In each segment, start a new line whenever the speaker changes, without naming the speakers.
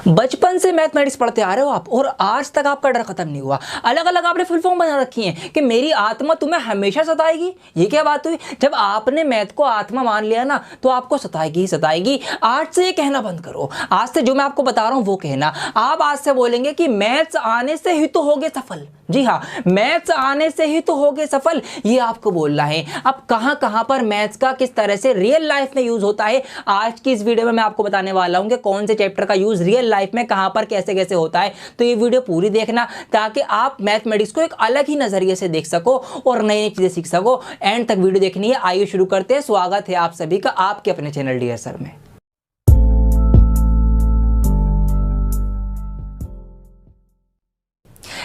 बचपन से मैथमेटिक्स पढ़ते आ रहे हो आप और आज तक आपका डर खत्म नहीं हुआ। अलग अलग आपने फुल फॉर्म बना रखी है कि मेरी आत्मा तुम्हें हमेशा सताएगी। ये क्या बात हुई? जब आपने मैथ को आत्मा मान लिया ना तो आपको सताएगी ही सताएगी। आज से ये कहना बंद करो। आज से जो मैं आपको बता रहा हूं वो कहना। आप आज से बोलेंगे कि मैथ्स आने से ही तो होगे सफल। जी हाँ, मैथ्स आने से ही तो होगे सफल, ये आपको बोलना है। अब कहां कहां पर मैथ्स का किस तरह से रियल लाइफ में यूज होता है, आज की इस वीडियो में मैं आपको बताने वाला हूं कि कौन से चैप्टर का यूज रियल लाइफ में कहां पर कैसे कैसे होता है। तो ये वीडियो पूरी देखना ताकि आप मैथमेटिक्स को एक अलग ही नजरिए से देख सको और नई नई चीजें सीख सको। एंड तक वीडियो देखनी है। आइए शुरू करते हैं। स्वागत है आप सभी का आपके अपने चैनल डियर सर में।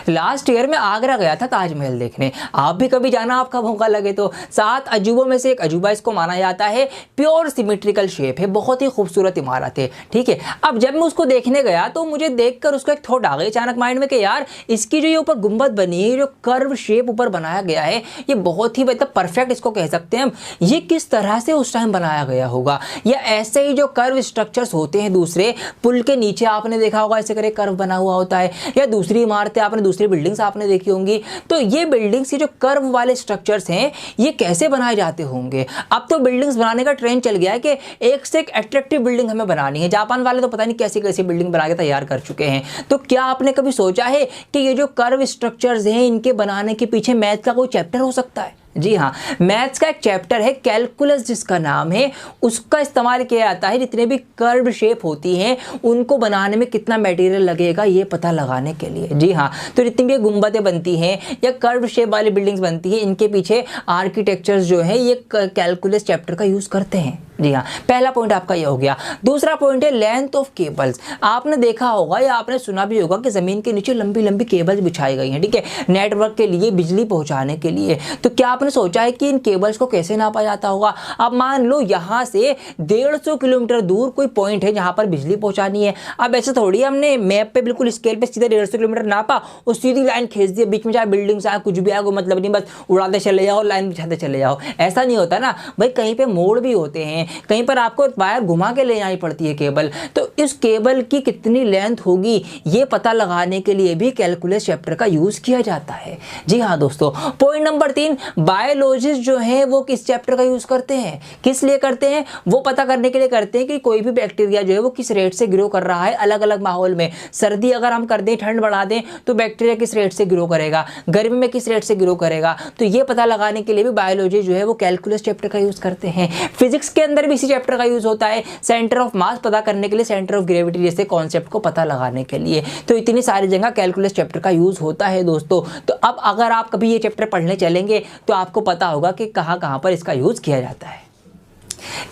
लास्ट ईयर में आगरा गया था ताजमहल देखने। आप भी कभी जाना, आपका मौका लगे तो। 7 अजूबों में से एक अजूबा इसको माना जाता है। प्योर सिमेट्रिकल शेप है, बहुत ही खूबसूरत इमारत है। ठीक है, अब जब मैं उसको देखने गया तो मुझे देखकर उसको एक थॉट आ गई अचानक माइंड में कि यार इसकी जो ये ऊपर गुंबद बनी है, जो कर्व शेप ऊपर बनाया गया है, ये बहुत ही मतलब परफेक्ट इसको कह सकते हैं हम। ये किस तरह से उस टाइम बनाया गया होगा, या ऐसे ही जो कर्व स्ट्रक्चर्स होते हैं दूसरे पुल के नीचे आपने देखा होगा ऐसे करे कर्व बना हुआ होता है, या दूसरी इमारतें आपने दूसरी बिल्डिंग्स आपने देखी होंगी। तो ये बिल्डिंग्स, ये जो कर्व वाले स्ट्रक्चर्स हैं, ये कैसे बनाए जाते होंगे? अब तो बिल्डिंग्स बनाने का ट्रेंड चल गया है कि एक से एक अट्रैक्टिव बिल्डिंग हमें बनानी है। जापान वाले तो पता नहीं कैसी कैसी बिल्डिंग बना के तैयार कर चुके हैं। तो क्या आपने कभी सोचा है कि ये जो कर्व स्ट्रक्चर्स हैं, इनके बनाने के पीछे मैथ का कोई चैप्टर हो सकता है? जी हाँ, मैथ्स का एक चैप्टर है कैलकुलस जिसका नाम है, उसका इस्तेमाल किया जाता है जितने भी कर्व शेप होती हैं उनको बनाने में कितना मटेरियल लगेगा ये पता लगाने के लिए। जी हाँ, तो जितनी भी गुंबदें बनती हैं या कर्व शेप वाली बिल्डिंग्स बनती हैं, इनके पीछे आर्किटेक्चर्स जो है ये कैलकुलस चैप्टर का यूज करते हैं। जी हाँ, पहला पॉइंट आपका ये हो गया। दूसरा पॉइंट है लेंथ ऑफ केबल्स। आपने देखा होगा या आपने सुना भी होगा कि जमीन के नीचे लंबी लंबी केबल्स बिछाई गई हैं, ठीक है, नेटवर्क के लिए, बिजली पहुंचाने के लिए। तो क्या आपने सोचा है कि इन केबल्स को कैसे नापा जाता होगा? अब मान लो यहाँ से 150 किलोमीटर दूर कोई पॉइंट है जहां पर बिजली पहुंचानी है। अब ऐसे थोड़ी हमने मैप पे बिल्कुल स्केल पे सीधा 150 किलोमीटर नापा और सीधी लाइन खींच दी, बीच में चाहे बिल्डिंग्स आए कुछ भी आए, कोई मतलब नहीं, बस उड़ाते चले जाओ, लाइन बिछाते चले जाओ। ऐसा नहीं होता ना भाई, कहीं पे मोड़ भी होते हैं, कहीं पर आपको वायर घुमा के ले जानी पड़ती है केबल। तो इस केबल की कितनी लेंथ होगी ये पता लगाने के लिए भी कैलकुलस चैप्टर का यूज किया जाता है। जी हाँ दोस्तों, पॉइंट नंबर 3, बायोलॉजिस्ट जो हैं वो किस चैप्टर का यूज करते हैं? किस लिए करते हैं? वो पता करने के लिए करते हैं कि कोई भी बैक्टीरिया जो है वो किस रेट से ग्रो कर रहा है अलग अलग माहौल में। सर्दी अगर हम कर दें, ठंड बढ़ा दें, तो बैक्टीरिया किस रेट से ग्रो करेगा, गर्मी में किस रेट से ग्रो करेगा। तो ये पता लगाने के लिए भी बायोलॉजी जो है वो कैलकुलस चैप्टर का यूज करते हैं। फिजिक्स के अंदर भी इसी चैप्टर का यूज होता है, सेंटर ऑफ मास पता करने के लिए, सेंटर ऑफ ग्रेविटी जैसे कॉन्सेप्ट को पता लगाने के लिए। तो इतनी सारी जगह कैलकुलस चैप्टर का यूज होता है दोस्तों। तो अब अगर आप कभी ये चैप्टर पढ़ने चलेंगे तो आपको पता होगा कि कहां कहां पर इसका यूज किया जाता है।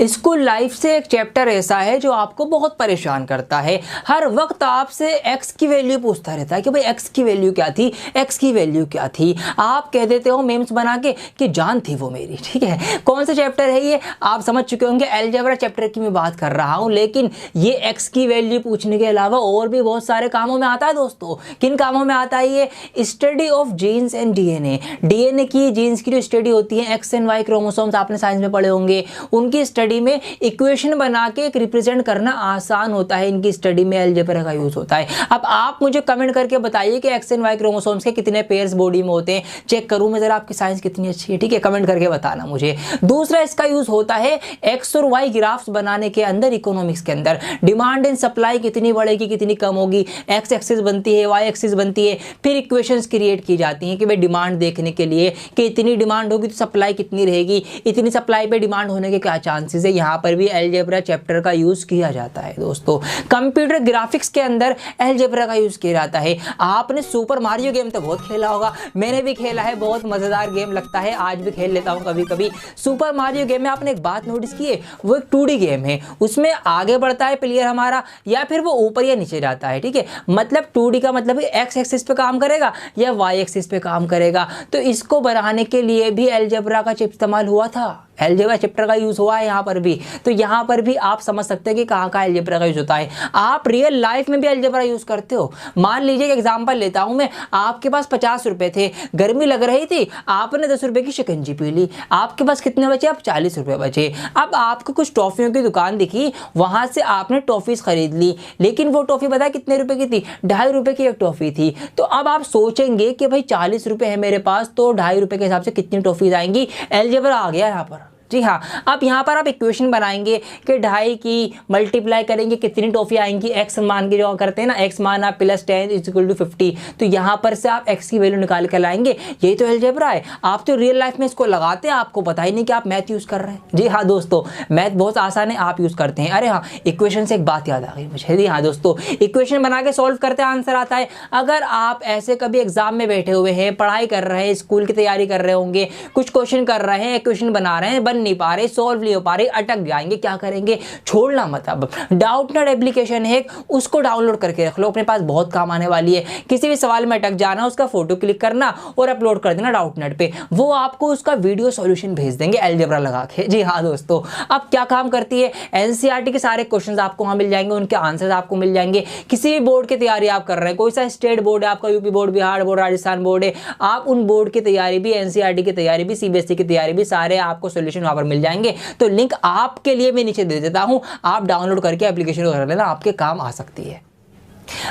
स्कूल लाइफ से एक चैप्टर ऐसा है जो आपको बहुत परेशान करता है। हर वक्त आपसे एक्स की वैल्यू पूछता रहता है कि भाई एक्स की वैल्यू क्या थी, एक्स की वैल्यू क्या थी। आप कह देते हो मेम्स बना के कि जान थी वो मेरी। ठीक है, कौन सा चैप्टर है ये? आप समझ चुके होंगे, अलजेब्रा चैप्टर की मैं बात कर रहा हूं। लेकिन ये एक्स की वैल्यू पूछने के अलावा और भी बहुत सारे कामों में आता है दोस्तों। किन कामों में आता है ये? Study of genes and DNA. DNA की, जीन्स की जो स्टडी होती है, एक्स एंड वाई क्रोमोसोम्स आपने साइंस में पढ़े होंगे, उनकी स्टडी में इक्वेशन बना के एक रिप्रेजेंट करना आसान होता है। इनकी स्टडी में अलजेब्रा का यूज होता है। अब आप मुझे कमेंट करके बताइए कि एक्स एंड वाई क्रोमोसोम्स के कितने पेयर्स बॉडी में होते हैं। चेक करूं मैं जरा आपकी साइंस कितनी अच्छी है। ठीक है, कमेंट करके बताना मुझे। दूसरा इसका यूज होता है एक्स और वाई ग्राफ्स बनाने के अंदर, इकोनॉमिक्स के अंदर। डिमांड एंड सप्लाई कितनी बढ़ेगी कितनी कम होगी, एक्स एक्सिस बनती है, वाई एक्सिस बनती है, फिर इक्वेशंस क्रिएट की जाती हैं कि भाई डिमांड देखने के लिए कि इतनी डिमांड होगी तो सप्लाई कितनी रहेगी, इतनी सप्लाई पे डिमांड होने के क्या चांसेस है। यहाँ पर भी अलजेब्रा चैप्टर का यूज किया जाता है दोस्तों। कंप्यूटर ग्राफिक्स के अंदर अलजेब्रा का यूज किया जाता है। आपने सुपर मारियो गेम तो बहुत खेला होगा, मैंने भी खेला है, बहुत मजेदार गेम लगता है, आज भी खेल लेता हूं कभी कभी। सुपर मारियो गेम में आपने एक बात नोटिस की है, वो एक 2D गेम है, उसमें आगे बढ़ता है प्लेयर हमारा या फिर वो ऊपर या नीचे जाता है। ठीक है, मतलब 2D का मतलब एक्स एक्सिस पे काम करेगा या वाई एक्सिस पे काम करेगा। तो इसको बनाने के लिए भी अलजेब्रा का इस्तेमाल हुआ था, अलजेब्रा चैप्टर का यूज हुआ हुआ है यहाँ पर भी। तो यहाँ पर भी आप समझ सकते हैं कि कहाँ कहाँ अलजेब्रा का यूज होता है। आप रियल लाइफ में भी अलजेब्रा यूज करते हो। मान लीजिए एग्जाम्पल लेता हूँ मैं, आपके पास 50 रुपए थे, गर्मी लग रही थी, आपने 10 रुपए की शिकंजी पी ली, आपके पास कितने बचे? अब 40 रुपए बचे। अब आपको कुछ टॉफियों की दुकान दिखी, वहां से आपने टॉफीज खरीद ली, लेकिन वो टॉफी पता है कितने रुपए की थी? 2.5 रुपए की एक टॉफी थी। तो अब आप सोचेंगे कि भाई 40 रुपए है मेरे पास, तो 2.5 रुपए के हिसाब से कितनी टॉफीज आएंगी? अलजेब्रा आ गया यहाँ पर। जी हाँ, अब यहाँ पर आप इक्वेशन बनाएंगे कि 2.5 की मल्टीप्लाई करेंगे कितनी टॉफी आएंगी, x मान के जो करते हैं ना, x मान आप +10 = 50, तो यहाँ पर से आप x की वैल्यू निकाल कर लाएंगे। यही तो अलजेब्रा है। आप तो रियल लाइफ में इसको लगाते हैं, आपको पता ही नहीं कि आप मैथ यूज कर रहे हैं। जी हाँ दोस्तों, मैथ बहुत आसान है, आप यूज करते हैं। अरे हाँ, इक्वेशन से एक बात याद आ गई मुझे। जी हाँ दोस्तों, इक्वेशन बना के सॉल्व करते हैं, आंसर आता है। अगर आप ऐसे कभी एग्जाम में बैठे हुए हैं, पढ़ाई कर रहे हैं, स्कूल की तैयारी कर रहे होंगे, कुछ क्वेश्चन कर रहे हैं, इक्वेशन बना रहे हैं, नहीं पा रहे, सॉल्व नहीं हो पा रहे, अटक जाएंगे, क्या करेंगे? छोड़ना मत। अब डाउटनेट एप्लीकेशन है, उसको डाउनलोड करके रख लो, अपने पास बहुत काम आने वाली है। किसी भी सवाल में अटक जाना, उसका फोटो क्लिक करना और अपलोड कर देना डाउटनेट पे, वो आपको उसका वीडियो सॉल्यूशन भेज देंगे अलजेब्रा लगा के। जी हाँ दोस्तों, अब क्या काम करती है, एनसीईआरटी के सारे क्वेश्चंस आपको वहां मिल जाएंगे, उनके आंसर्स आपको मिल जाएंगे। किसी भी बोर्ड की तैयारी आप कर रहे हैं, कोई सा स्टेट बोर्ड है आपका, UP board, Bihar board, Rajasthan board है, आप उन बोर्ड की तैयारी भी, एनसीईआरटी की तैयारी भी, सीबीएसई की तैयारी भी, सारे आपको सॉल्यूशन वहां पर मिल जाएंगे। तो लिंक आपके लिए मैं नीचे दे देता हूं, आप डाउनलोड करके एप्लीकेशन को कर लेना, आपके काम आ सकती है।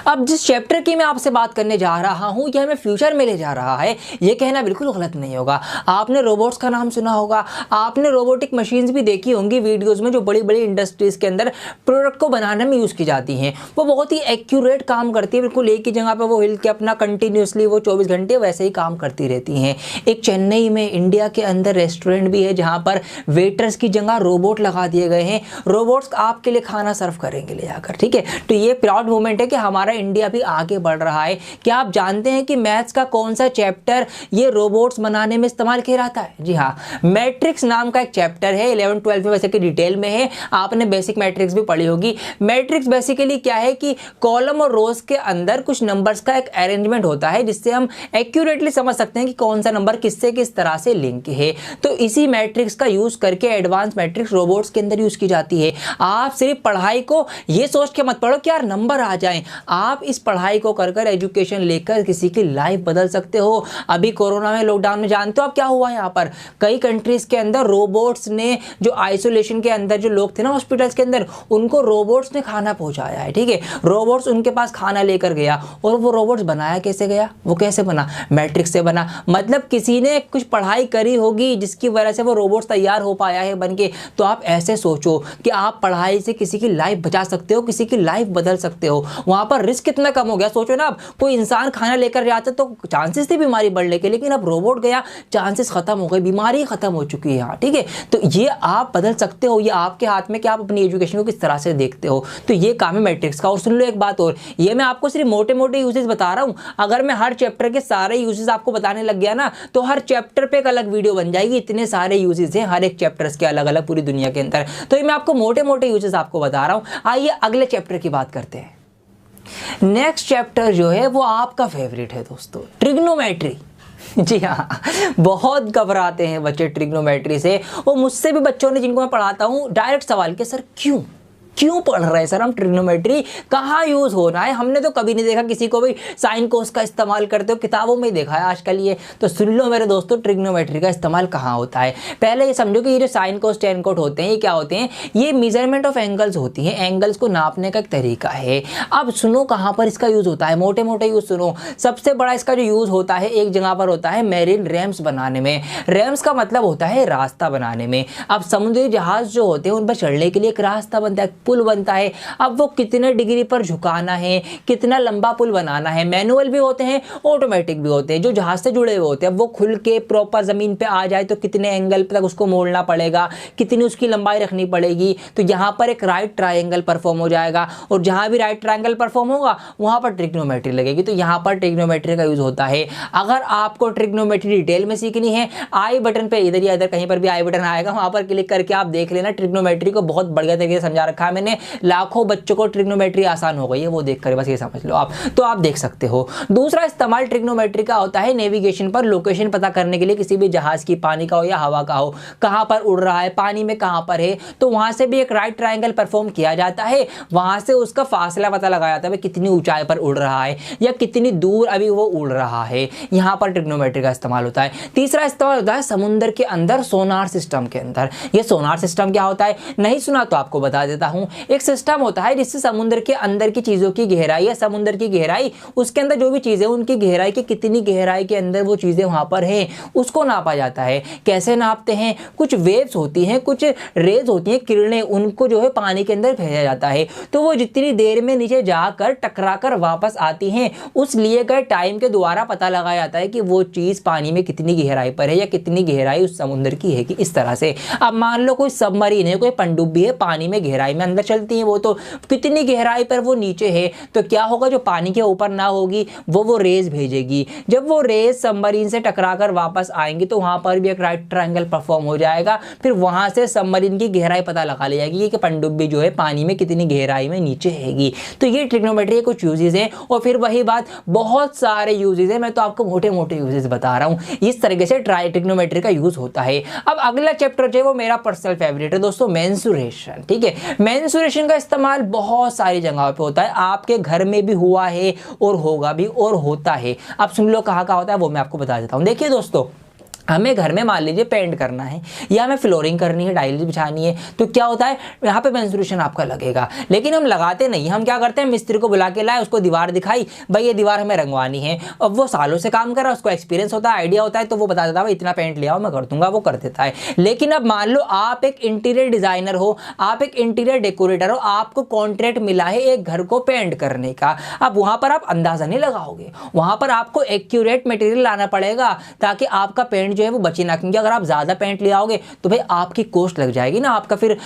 अब जिस चैप्टर की मैं आपसे बात करने जा रहा हूं, यह हमें फ्यूचर में ले जा रहा है, यह कहना बिल्कुल गलत नहीं होगा। आपने रोबोट्स का नाम सुना होगा, आपने रोबोटिक मशीन्स भी देखी होंगी वीडियोस में, जो बड़ी बड़ी इंडस्ट्रीज के अंदर प्रोडक्ट को बनाने में यूज की जाती हैं। वो बहुत ही एक्यूरेट काम करती है, बिल्कुल एक ही जगह पर वो हिल के अपना कंटिन्यूसली वो 24 घंटे वैसे ही काम करती रहती हैं। एक चेन्नई में इंडिया के अंदर रेस्टोरेंट भी है, जहाँ पर वेटर्स की जगह रोबोट लगा दिए गए हैं। रोबोट्स आपके लिए खाना सर्व करेंगे ले जाकर, ठीक है। तो ये प्राउड मोमेंट है कि हमारा इंडिया भी आगे बढ़ रहा है। क्या आप जानते हैं कि मैथ्स का कौन सा चैप्टर ये रोबोट्स बनाने में इस्तेमाल किया जाता है? जी हाँ, मैट्रिक्स नाम का एक चैप्टर है, 11th-12th में वैसे कि डिटेल में है, आपने बेसिक मैट्रिक्स भी पढ़ी होगी। मैट्रिक्स बेसिकली क्या है कि कॉलम और रोज के अंदर कुछ नंबर्स का एक अरेंजमेंट होता है, जिससे हम एक्यूरेटली समझ सकते हैं कि कौन सा नंबर किससे किस तरह से लिंक है। तो इसी मैट्रिक्स का यूज करके एडवांस मैट्रिक्स रोबोट्स के अंदर यूज की जाती है। आप सिर्फ पढ़ाई को ये सोच के मत पढ़ो कि यार नंबर आ जाएं, आप इस पढ़ाई को कर कर एजुकेशन लेकर किसी की लाइफ बदल सकते हो। अभी कोरोना में, लॉकडाउन में जानते हो आप क्या हुआ? यहाँ पर कई कंट्रीज के अंदर रोबोट्स ने, जो आइसोलेशन के अंदर जो लोग थे ना हॉस्पिटल्स के अंदर, उनको रोबोट्स ने खाना पहुंचाया है, ठीक है। रोबोट्स उनके पास खाना लेकर गया, और वो रोबोट्स बनाया कैसे गया? वो कैसे बना? मैट्रिक्स से बना। मतलब किसी ने कुछ पढ़ाई करी होगी जिसकी वजह से वो रोबोट्स तैयार हो पाया है बन के। तो आप ऐसे सोचो कि आप पढ़ाई से किसी की लाइफ बचा सकते हो, किसी की लाइफ बदल सकते हो। वहां पर रिस्क कितना कम हो गया, सोचो ना। अब कोई इंसान खाना लेकर जाता तो चांसेस थे बीमारी बढ़ने के, लेकिन अब रोबोट गया, चांसेस खत्म हो गए, बीमारी खत्म हो चुकी है यहाँ, ठीक है। तो ये आप बदल सकते हो, ये आपके हाथ में कि आप अपनी एजुकेशन को किस तरह से देखते हो। तो ये काम है मैट्रिक्स का। और सुन लो एक बात और, ये मैं आपको सिर्फ मोटे मोटे यूजेस बता रहा हूँ। अगर मैं हर चैप्टर के सारे यूजेस आपको बताने लग गया ना, तो हर चैप्टर पे एक अलग वीडियो बन जाएगी। इतने सारे यूजेस हैं हर एक चैप्टर्स के अलग अलग पूरी दुनिया के अंदर। तो ये मैं आपको मोटे मोटे यूजेस आपको बता रहा हूँ। आइए अगले चैप्टर की बात करते हैं। नेक्स्ट चैप्टर जो है वो आपका फेवरेट है दोस्तों, ट्रिग्नोमेट्री। जी हाँ, बहुत घबराते हैं बच्चे ट्रिग्नोमेट्री से। और मुझसे भी बच्चों ने, जिनको मैं पढ़ाता हूँ, डायरेक्ट सवाल कि सर क्यों पढ़ रहे हैं सर हम ट्रिग्नोमेट्री, कहाँ यूज होना है? हमने तो कभी नहीं देखा किसी को भी साइन कोस का इस्तेमाल करते हो, किताबों में ही देखा है आजकल ये। तो सुन लो मेरे दोस्तों, ट्रिग्नोमेट्री का इस्तेमाल कहाँ होता है। पहले ये समझो कि ये जो साइन कोस टेन कोस होते हैं, ये क्या होते हैं? ये मेजरमेंट ऑफ एंगल्स होती है, एंगल्स को नापने का एक तरीका है। अब सुनो कहाँ पर इसका यूज होता है, मोटे मोटे यूज सुनो। सबसे बड़ा इसका जो यूज होता है एक जगह पर होता है, मैरीन रैम्स बनाने में। रैम्स का मतलब होता है रास्ता बनाने में। अब समुद्री जहाज जो होते हैं उन पर चढ़ने के लिए एक रास्ता बनता है, पुल बनता है। अब वो कितने डिग्री पर झुकाना है, कितना लंबा पुल बनाना है, मैनुअल भी होते हैं, ऑटोमेटिक भी होते हैं, जो जहाज से जुड़े हुए होते हैं। अब वो खुल के प्रॉपर जमीन पे आ जाए तो कितने एंगल तक उसको मोड़ना पड़ेगा, कितनी उसकी लंबाई रखनी पड़ेगी। तो यहाँ पर एक राइट ट्रायंगल परफॉर्म हो जाएगा, और जहाँ भी राइट ट्रायंगल परफॉर्म होगा वहाँ पर ट्रिग्नोमेट्री लगेगी। तो यहाँ पर ट्रिग्नोमेट्री का यूज होता है। अगर आपको ट्रिग्नोमेट्री डिटेल में सीखनी है, आई बटन पे इधर या इधर कहीं पर भी आई बटन आएगा, वहाँ पर क्लिक करके आप देख लेना। ट्रिग्नोमेट्री को बहुत बढ़िया तरीके से समझा रखा है मैंने, लाखों बच्चों को ट्रिग्नोमेट्री आसान हो गई है वो देखकर, बस ये समझ लो आप। तो आप देख सकते हो। दूसरा इस्तेमाल ट्रिग्नोमेट्री का होता है नेविगेशन पर, लोकेशन पता करने के लिए, किसी भी जहाज की, पानी का हो या हवा का हो, कहां पर उड़ रहा है, पानी में कहां पर है, तो वहां से भी एक राइट ट्रायंगल परफॉर्म किया जाता है। वहां से उसका फासला पता लगाया जाता है, कितनी ऊंचाई पर उड़ रहा है या कितनी दूर अभी वो उड़ रहा है। यहां पर ट्रिग्नोमेट्री का इस्तेमाल होता है। तीसरा इस्तेमाल होता है समुद्र के अंदर सोनार सिस्टम के अंदर। ये सोनार सिस्टम क्या होता है, नहीं सुना तो आपको बता देता हूं। एक सिस्टम होता है जिससे समुद्र के अंदर की चीजों की गहराई या समुद्र की गहराई, उसके अंदर जो भी चीजें, उनकी गहराई की कितनी गहराई के अंदर वो चीजें वहां पर हैं, उसको नापा जाता है। कैसे नापते हैं, कुछ वेव्स होती हैं, कुछ रेज होती हैं, किरणें, उनको जो है पानी के अंदर भेजा जाता है। तो वो जितनी देर में नीचे जाकर टकराकर वापस आती हैं, उस लिए गए टाइम के द्वारा पता लगाया जाता है कि वो चीज पानी में कितनी गहराई पर है या कितनी गहराई उस समुद्र की है। कि इस तरह से अब मान लो कोई सबमरीन है, कोई पनडुब्बी है, पानी में गहराई में अंदर चलती है, वो तो कितनी गहराई पर वो नीचे है, तो क्या होगा, जो पानी के ऊपर ना होगी वो रेज भेजेगी। जब वो रेज सबमरीन से टकराकर वापस आएंगी तो वहां पर भी एक राइट ट्रायंगल परफॉर्म हो जाएगा। फिर वहां से सबमरीन की गहराई पता लगा ली जाएगी कि पनडुब्बी जो है पानी में कितनी गहराई में नीचे हैगी। तो ये ट्रिग्नोमेट्री के कुछ यूजेस हैं। और फिर वही बात, बहुत सारे यूजेस हैं, मैं तो आपको मोटे मोटे यूजेस बता रहा हूं। इस तरीके से ट्रिग्नोमेट्री का यूज होता है। अब अगला चैप्टर जो है वो मेरा पर्सनल फेवरेट है दोस्तों, मेंसुरेशन। ठीक है, मेंसुरेशन का इस्तेमाल बहुत सारी जगहों पे होता है। आपके घर में भी हुआ है और होगा भी और होता है। अब सुन लो कहाँ होता है, वो मैं आपको बता देता हूँ। देखिए दोस्तों, हमें घर में मान लीजिए पेंट करना है या हमें फ्लोरिंग करनी है, टाइल्स बिछानी है, तो क्या होता है, यहाँ पे मेंसुरेशन आपका लगेगा। लेकिन हम लगाते नहीं, हम क्या करते हैं, मिस्त्री को बुला के लाए, उसको दीवार दिखाई, भाई ये दीवार हमें रंगवानी है। अब वो सालों से काम कर रहा है, उसको एक्सपीरियंस होता है, आइडिया होता है, तो वो बता देता है भाई इतना पेंट ले आओ मैं कर दूंगा, वो कर देता है। लेकिन अब मान लो आप एक इंटीरियर डिजाइनर हो, आप एक इंटीरियर डेकोरेटर हो, आपको कॉन्ट्रैक्ट मिला है एक घर को पेंट करने का। अब वहां पर आप अंदाजा नहीं लगाओगे, वहां पर आपको एक्यूरेट मटेरियल लाना पड़ेगा ताकि आपका पेंट जो है वो बचे ना। क्योंकि अगर आप ज्यादा पेंट ले आओगे तो भाई आपकी कॉस्ट लग जाएगी ना, आपका फिर